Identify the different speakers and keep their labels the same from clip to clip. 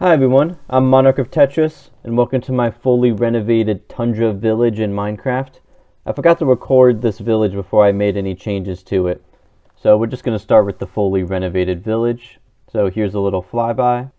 Speaker 1: Hi everyone, I'm Monarch of Tetris, and welcome to my fully renovated Tundra village in Minecraft. I forgot to record this village before I made any changes to it, so we're just going to start with the fully renovated village. So here's a little flyby.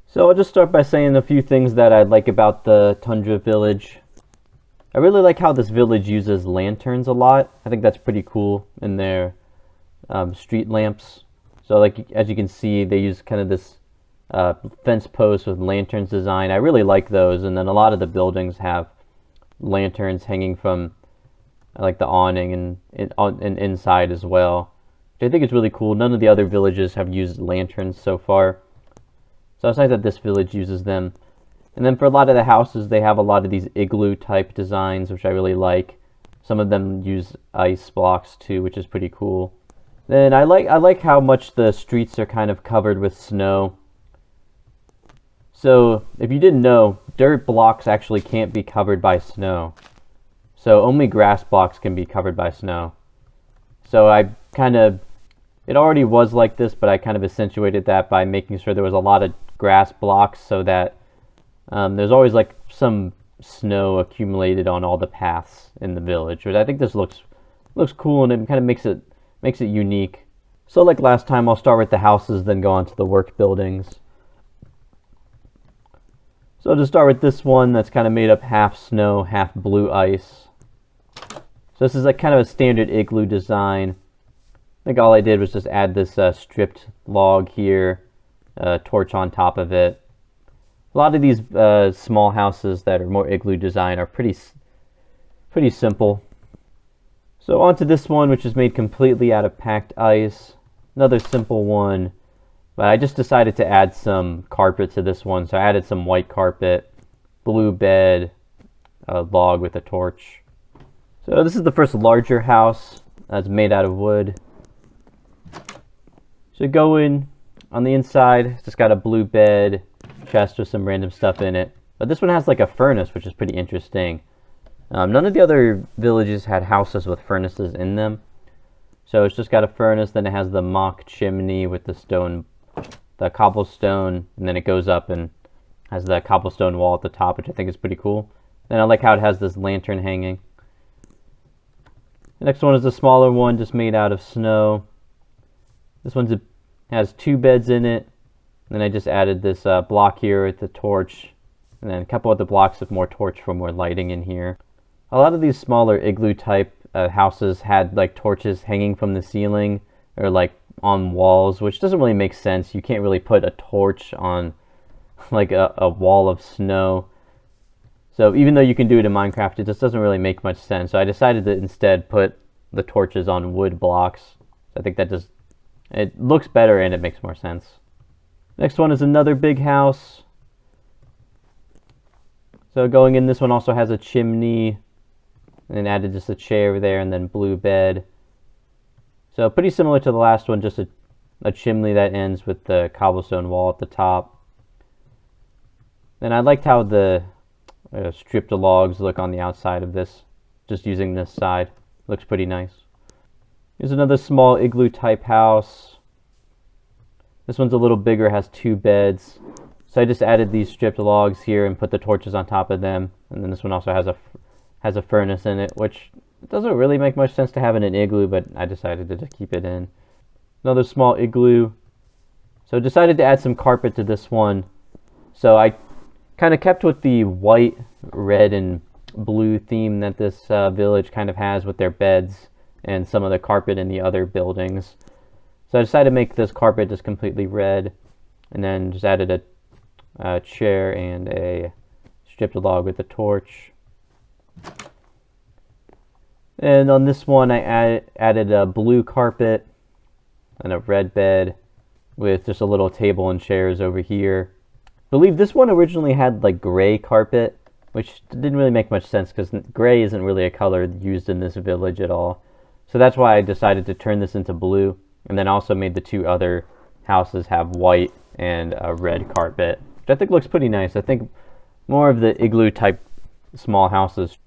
Speaker 1: So I'll just start by saying a few things that I like about the Tundra village. I really like how this village uses lanterns a lot. I think that's pretty cool in their street lamps. So like as you can see, they use kind of this fence post with lanterns design. I really like those, and then a lot of the buildings have lanterns hanging from like the awning and inside as well. Which I think is really cool. None of the other villages have used lanterns so far. So it's nice that this village uses them. And then for a lot of the houses, they have a lot of these igloo type designs, which I really like. Some of them use ice blocks too, which is pretty cool. Then I like how much the streets are kind of covered with snow. So if you didn't know, dirt blocks actually can't be covered by snow. So only grass blocks can be covered by snow. So it already was like this, but I kind of accentuated that by making sure there was a lot of grass blocks so that there's always like some snow accumulated on all the paths in the village, which I think this looks cool, and it kind of makes it unique. So like last time, I'll start with the houses, then go on to the work buildings. So I'll just start with this one that's kind of made up half snow, half blue ice. So this is like kind of a standard igloo design. I think all I did was just add this stripped log here, torch on top of it. A lot of these small houses that are more igloo design are pretty simple. So onto this one, which is made completely out of packed ice. Another simple one, but I just decided to add some carpet to this one. So I added some white carpet, blue bed, a log with a torch. So this is the first larger house that's made out of wood. So go in on the inside, it's just got a blue bed, chest with some random stuff in it. But this one has like a furnace, which is pretty interesting. None of the other villages had houses with furnaces in them. So it's just got a furnace, then it has the mock chimney with the cobblestone, and then it goes up and has the cobblestone wall at the top, which I think is pretty cool. Then I like how it has this lantern hanging. The next one is a smaller one, just made out of snow. This one has two beds in it. Then I just added this block here with the torch, and then a couple of the blocks with more torch for more lighting in here. A lot of these smaller igloo type houses had like torches hanging from the ceiling or like on walls, which doesn't really make sense. You can't really put a torch on like a wall of snow. So even though you can do it in Minecraft, it just doesn't really make much sense. So I decided to instead put the torches on wood blocks. I think that it looks better and it makes more sense. Next one is another big house. So going in, this one also has a chimney, and added just a chair there, and then blue bed. So pretty similar to the last one, just a chimney that ends with the cobblestone wall at the top. And I liked how the stripped logs look on the outside of this, just using this side. Looks pretty nice. Here's another small igloo type house. This one's a little bigger, has two beds. So I just added these stripped logs here and put the torches on top of them. And then this one also has a furnace in it, which doesn't really make much sense to have in an igloo, but I decided to just keep it in. Another small igloo. So I decided to add some carpet to this one. So I kind of kept with the white, red, and blue theme that this village kind of has with their beds and some of the carpet in the other buildings. So I decided to make this carpet just completely red, and then just added a chair and a stripped log with a torch. And on this one, I added a blue carpet and a red bed with just a little table and chairs over here. I believe this one originally had like gray carpet, which didn't really make much sense because gray isn't really a color used in this village at all. So that's why I decided to turn this into blue, and then also made the two other houses have white and a red carpet, which I think looks pretty nice. I think more of the igloo type small houses.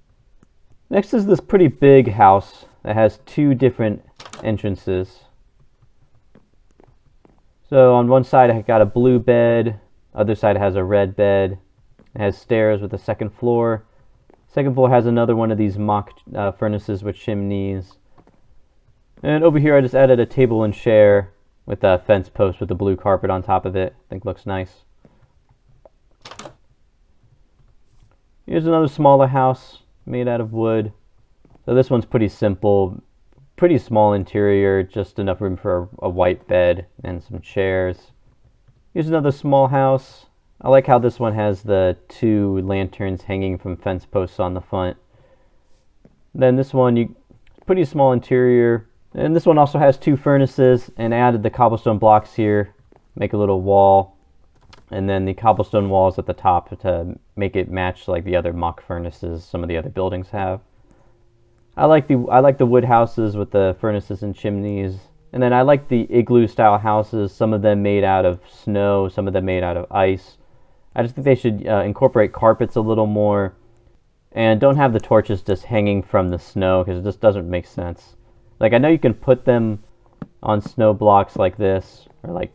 Speaker 1: Next is this pretty big house that has two different entrances. So on one side I got a blue bed, other side has a red bed. It has stairs with a second floor. Second floor has another one of these mock furnaces with chimneys. And over here I just added a table and chair with a fence post with a blue carpet on top of it. I think looks nice. Here's another smaller house made out of wood. So this one's pretty simple, pretty small interior, just enough room for a white bed and some chairs. Here's another small house. I like how this one has the two lanterns hanging from fence posts on the front. Then this one, pretty small interior. And this one also has two furnaces, and I added the cobblestone blocks here, make a little wall. And then the cobblestone walls at the top to make it match like the other mock furnaces some of the other buildings have. I like the wood houses with the furnaces and chimneys. And then I like the igloo style houses, some of them made out of snow, some of them made out of ice. I just think they should incorporate carpets a little more, and don't have the torches just hanging from the snow because it just doesn't make sense. Like, I know you can put them on snow blocks like this, or like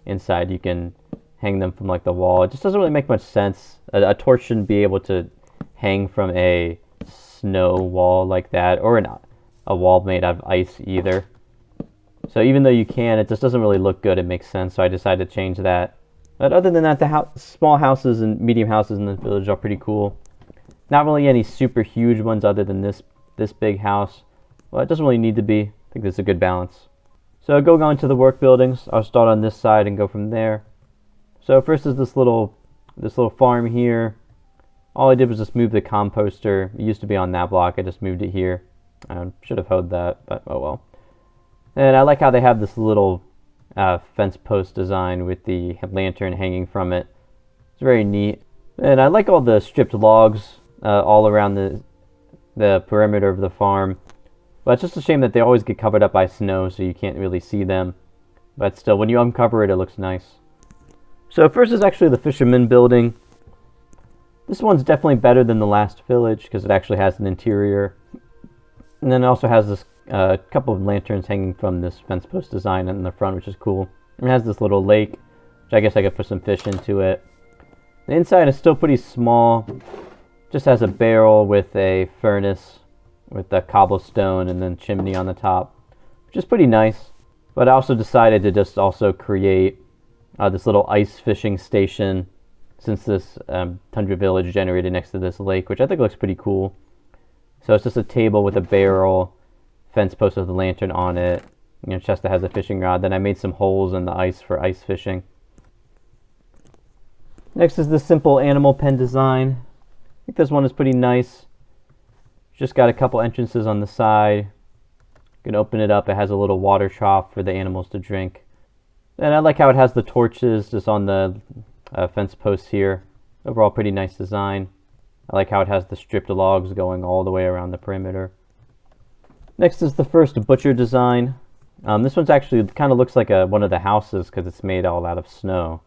Speaker 1: inside you can hang them from like the wall. It just doesn't really make much sense. A torch shouldn't be able to hang from a snow wall like that, or a wall made out of ice either. So even though you can, it just doesn't really look good. It makes sense, so I decided to change that. But other than that, the small houses and medium houses in the village are pretty cool. Not really any super huge ones other than this big house. Well, it doesn't really need to be. I think there's a good balance. So going on to the work buildings, I'll start on this side and go from there. So first is this little farm here. All I did was just move the composter. It used to be on that block. I just moved it here. I should have hoed that, but oh well. And I like how they have this little fence post design with the lantern hanging from it. It's very neat. And I like all the stripped logs all around the perimeter of the farm. But it's just a shame that they always get covered up by snow, so you can't really see them. But still, when you uncover it, it looks nice. So first is actually the fisherman building. This one's definitely better than the last village because it actually has an interior. And then it also has this couple of lanterns hanging from this fence post design in the front, which is cool. It has this little lake, which I guess I could put some fish into it. The inside is still pretty small. Just has a barrel with a furnace with the cobblestone and then chimney on the top, which is pretty nice. But I also decided to just also create this little ice fishing station, since this Tundra village generated next to this lake, which I think looks pretty cool. So it's just a table with a barrel, fence post with a lantern on it, chest that has a fishing rod. Then I made some holes in the ice for ice fishing. Next is the simple animal pen design. I think this one is pretty nice. Just got a couple entrances on the side. You can open it up. It has a little water trough for the animals to drink. And I like how it has the torches just on the fence posts here. Overall, pretty nice design. I like how it has the stripped logs going all the way around the perimeter. Next is the first butcher design. This one's actually kind of looks like one of the houses because it's made all out of snow.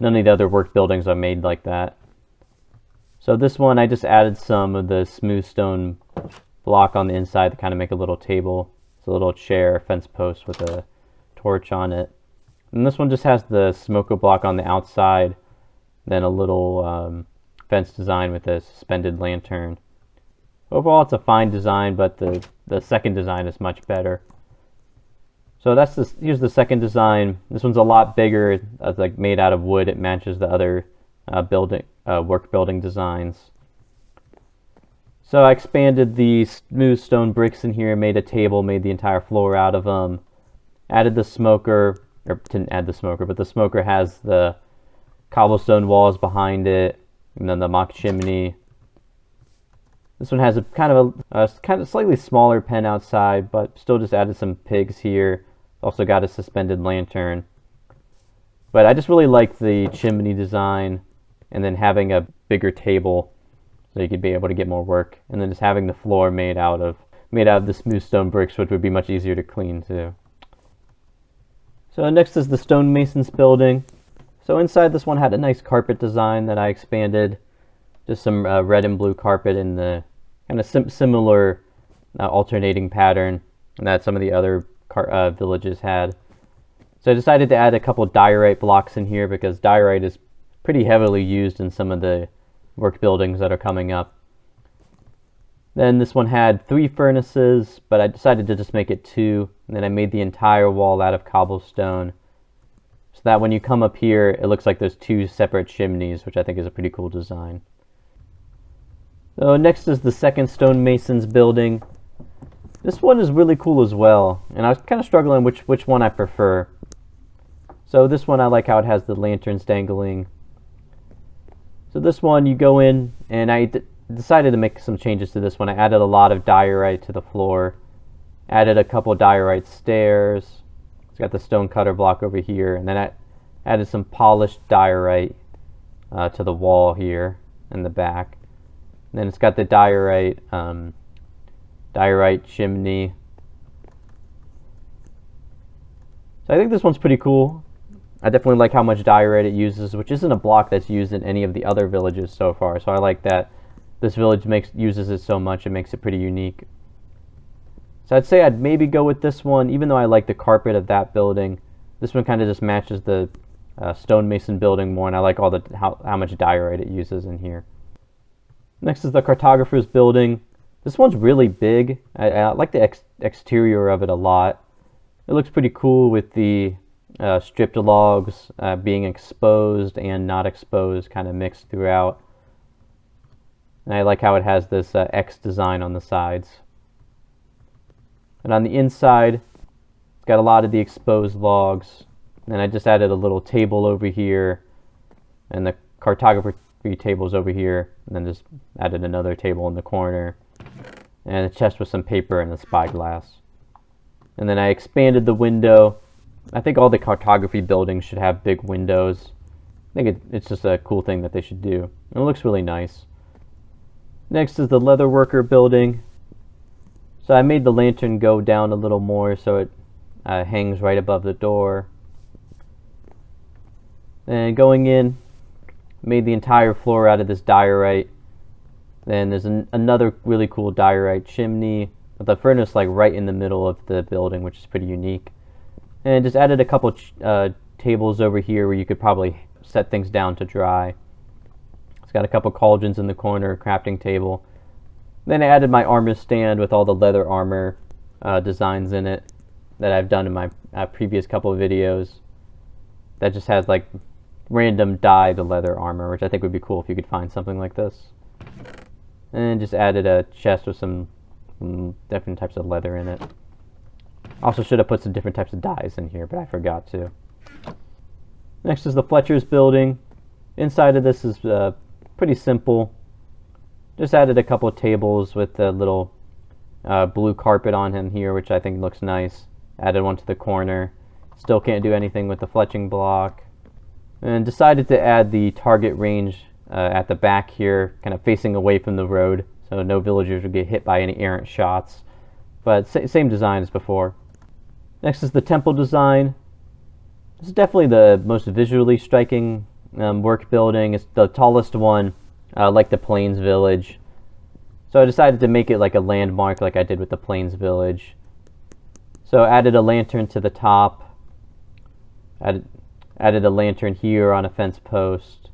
Speaker 1: None of the other work buildings are made like that. So this one, I just added some of the smooth stone block on the inside to kind of make a little table. It's a little chair, fence post with a torch on it. And this one just has the smoker block on the outside, then a little fence design with a suspended lantern. Overall, it's a fine design, but the second design is much better. So here's the second design. This one's a lot bigger. It's like made out of wood. It matches the other work building designs. So I expanded the smooth stone bricks in here, made a table, made the entire floor out of them. Added the smoker, or didn't add the smoker, but the smoker has the cobblestone walls behind it, and then the mock chimney. This one has a kind of slightly smaller pen outside, but still just added some pigs here. Also got a suspended lantern. But I just really like the chimney design, and then having a bigger table so you could be able to get more work. And then just having the floor made out of the smooth stone bricks, which would be much easier to clean too. So next is the stonemasons building. So inside this one had a nice carpet design that I expanded. Just some red and blue carpet in the kind of similar alternating pattern that some of the other villages had. So I decided to add a couple diorite blocks in here because diorite is pretty heavily used in some of the work buildings that are coming up. Then this one had 3 furnaces, but I decided to just make it 2, and then I made the entire wall out of cobblestone so that when you come up here it looks like there's 2 separate chimneys, which I think is a pretty cool design. So next is the second stonemasons building. This one is really cool as well, and I was kind of struggling which one I prefer. So this one I like how it has the lanterns dangling. So this one you go in, and I decided to make some changes to this one. I added a lot of diorite to the floor, added a couple diorite stairs. It's got the stone cutter block over here, and then I added some polished diorite to the wall here in the back. And then it's got the diorite chimney. So I think this one's pretty cool. I definitely like how much diorite it uses, which isn't a block that's used in any of the other villages so far. So I like that this village uses it so much. It makes it pretty unique. So I'd say I'd maybe go with this one, even though I like the carpet of that building. This one kind of just matches the stonemason building more, and I like all the how much diorite it uses in here. Next is the cartographer's building. This one's really big. I like the exterior of it a lot. It looks pretty cool with the stripped logs being exposed and not exposed kind of mixed throughout. And I like how it has this X design on the sides. And on the inside, it's got a lot of the exposed logs. And I just added a little table over here, and the cartography tables over here, and then just added another table in the corner, and a chest with some paper and a spyglass. And then I expanded the window. I think all the cartography buildings should have big windows. I think it's just a cool thing that they should do. And it looks really nice. Next is the leatherworker building. So I made the lantern go down a little more so it hangs right above the door. And going in, made the entire floor out of this diorite. Then there's another really cool diorite chimney with a furnace like right in the middle of the building, which is pretty unique. And just added a couple tables over here where you could probably set things down to dry. It's got a couple cauldrons in the corner, crafting table. Then I added my armor stand with all the leather armor designs in it that I've done in my previous couple of videos. That just has like random dyed leather armor, which I think would be cool if you could find something like this. And just added a chest with some different types of leather in it. Also should have put some different types of dyes in here, but I forgot to. Next is the Fletcher's building. Inside of this is pretty simple. Just added a couple of tables with a little blue carpet on him here, which I think looks nice. Added one to the corner. Still can't do anything with the fletching block. And decided to add the target range at the back here, kind of facing away from the road, so no villagers would get hit by any errant shots. But same design as before. Next is the temple design. This is definitely the most visually striking work building. It's the tallest one, like the Plains Village. So I decided to make it like a landmark like I did with the Plains Village. So added a lantern to the top. Added a lantern here on a fence post.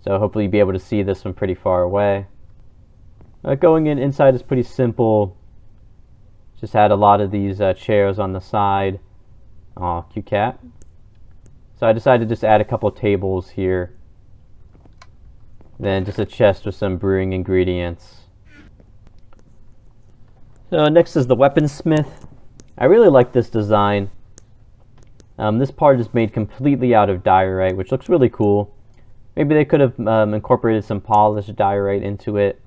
Speaker 1: So hopefully you'll be able to see this from pretty far away. Going inside is pretty simple. Just had a lot of these chairs on the side. Aw, cute cat. So I decided to just add a couple tables here. Then just a chest with some brewing ingredients. So next is the weaponsmith. I really like this design. This part is made completely out of diorite, which looks really cool. Maybe they could have incorporated some polished diorite into it,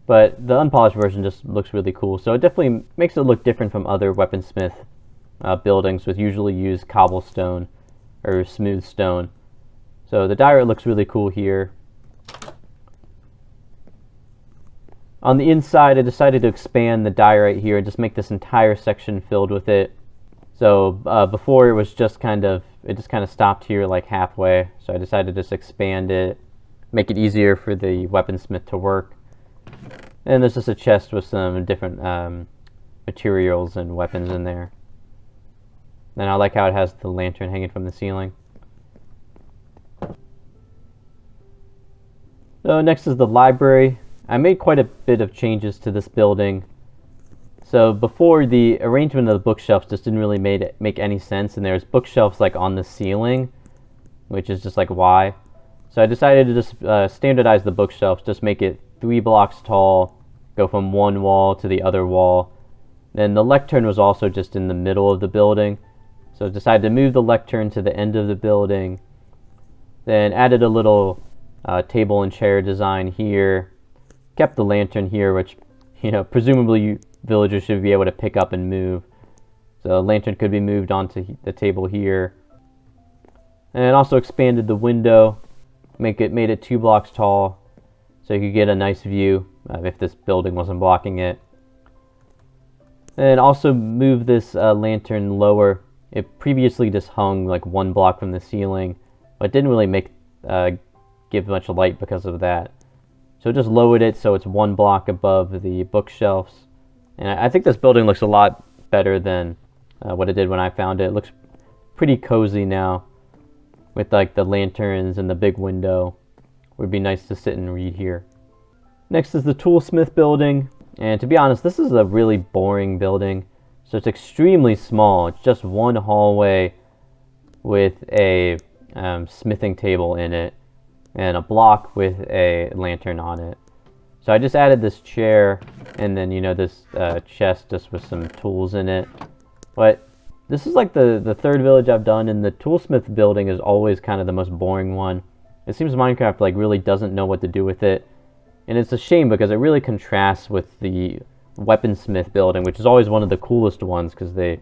Speaker 1: but the unpolished version just looks really cool. So it definitely makes it look different from other weaponsmith buildings, which usually use cobblestone or smooth stone. So the diorite looks really cool here. On the inside, I decided to expand the diorite here and just make this entire section filled with it. So before it was just it just kind of stopped here like halfway. So I decided to just expand it, make it easier for the weaponsmith to work. And there's just a chest with some different materials and weapons in there. And I like how it has the lantern hanging from the ceiling. So next is the library. I made quite a bit of changes to this building. So before, the arrangement of the bookshelves just didn't really make any sense, and there's bookshelves like on the ceiling, which is just like why. So I decided to just standardize the bookshelves, just make it 3 blocks tall, go from one wall to the other wall. Then the lectern was also just in the middle of the building, so I decided to move the lectern to the end of the building. Then added a little table and chair design here, kept the lantern here, which, you know, presumably villagers should be able to pick up and move. So the lantern could be moved onto the table here. And also expanded the window, made it 2 blocks tall, so you could get a nice view if this building wasn't blocking it. And also move this lantern lower. It previously just hung like 1 block from the ceiling, but didn't really give much light because of that. So just lowered it so it's 1 block above the bookshelves. And I think this building looks a lot better than what it did when I found it. It looks pretty cozy now, with like the lanterns and the big window. It would be nice to sit and read here. Next is the toolsmith building. And to be honest, this is a really boring building. So it's extremely small. It's just 1 hallway with a smithing table in it, and a block with a lantern on it. So I just added this chair, and then, you know, this chest just with some tools in it. But this is like the 3rd village I've done, and the toolsmith building is always kind of the most boring one. It seems Minecraft like really doesn't know what to do with it. And it's a shame because it really contrasts with the weaponsmith building, which is always one of the coolest ones because they're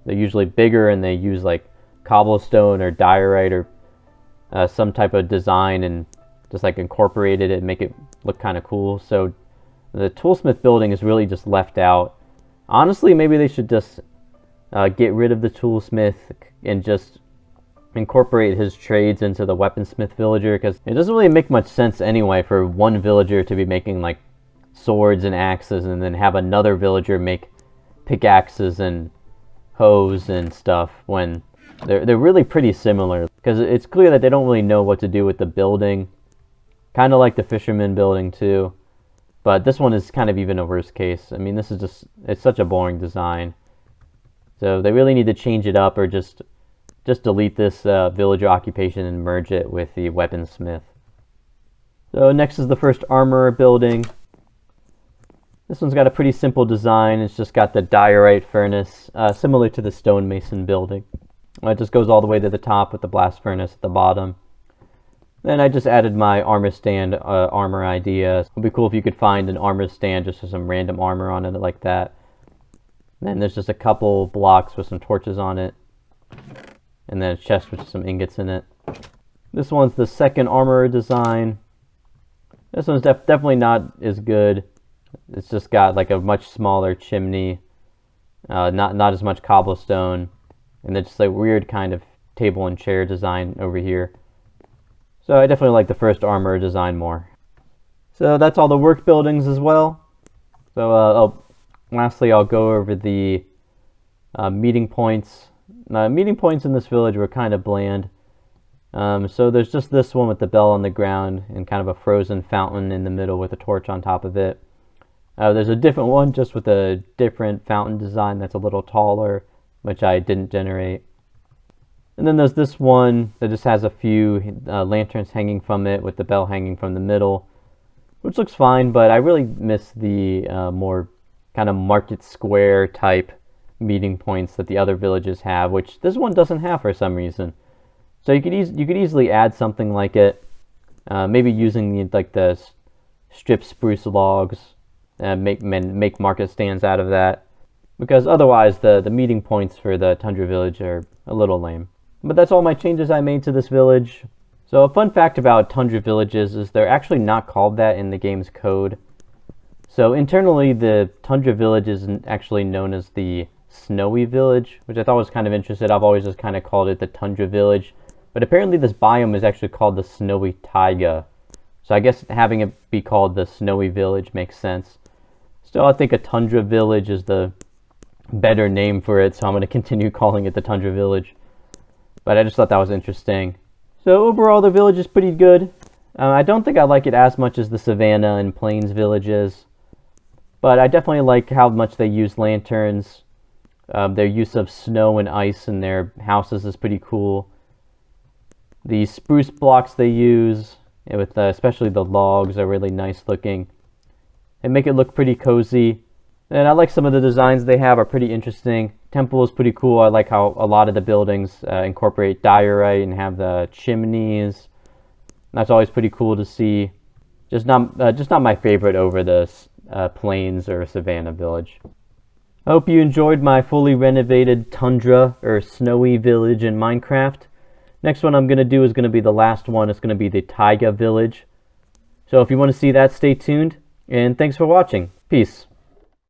Speaker 1: usually bigger and they use like cobblestone or diorite or some type of design and just like incorporated it and make it look kind of cool. So the toolsmith building is really just left out. Honestly, maybe they should just get rid of the toolsmith and just incorporate his trades into the weaponsmith villager, because it doesn't really make much sense anyway for one villager to be making like swords and axes and then have another villager make pickaxes and hoes and stuff when they're really pretty similar, because it's clear that they don't really know what to do with the building, kind of like the fisherman building too. But this one is kind of even a worse case. I mean, this is just, it's such a boring design. So they really need to change it up, or just delete this villager occupation and merge it with the weaponsmith. So next is the first armorer building. This one's got a pretty simple design. It's just got the diorite furnace, similar to the stonemason building. It just goes all the way to the top with the blast furnace at the bottom. Then I just added my armor stand armor idea. It would be cool if you could find an armor stand just with some random armor on it like that. Then there's just a couple blocks with some torches on it, and then a chest with some ingots in it. This one's the second armorer design. This one's definitely not as good. It's just got like a much smaller chimney, not as much cobblestone, and then just like weird kind of table and chair design over here. So I definitely like the first armorer design more. So that's all the work buildings as well. So lastly, I'll go over the meeting points. Meeting points in this village were kind of bland. So there's just this one with the bell on the ground and kind of a frozen fountain in the middle with a torch on top of it. There's a different one just with a different fountain design that's a little taller, which I didn't generate. And then there's this one that just has a few lanterns hanging from it with the bell hanging from the middle, which looks fine, but I really miss the more kind of market square type meeting points that the other villages have, which this one doesn't have for some reason. So you could easily add something like it, maybe using the stripped spruce logs and make market stands out of that, because otherwise the meeting points for the Tundra village are a little lame. But that's all my changes I made to this village. So a fun fact about Tundra villages is they're actually not called that in the game's code. So internally, the Tundra village is actually known as the Snowy Village, which I thought was kind of interesting. I've always just kind of called it the Tundra Village, but apparently this biome is actually called the Snowy Taiga. So I guess having it be called the Snowy Village makes sense. Still, I think a Tundra Village is the better name for it, so I'm going to continue calling it the Tundra Village. But I just thought that was interesting. So overall, the village is pretty good. I don't think I like it as much as the Savannah and Plains villages, but I definitely like how much they use lanterns. Their use of snow and ice in their houses is pretty cool. The spruce blocks they use, with especially the logs, are really nice looking. They make it look pretty cozy. And I like some of the designs they have are pretty interesting. Temple is pretty cool. I like how a lot of the buildings incorporate diorite and have the chimneys. That's always pretty cool to see. Just not my favorite over the Plains or Savannah village. I hope you enjoyed my fully renovated Tundra or Snowy Village in Minecraft. Next one I'm going to do is going to be the last one. It's going to be the Taiga Village. So if you want to see that, stay tuned. And thanks for watching. Peace.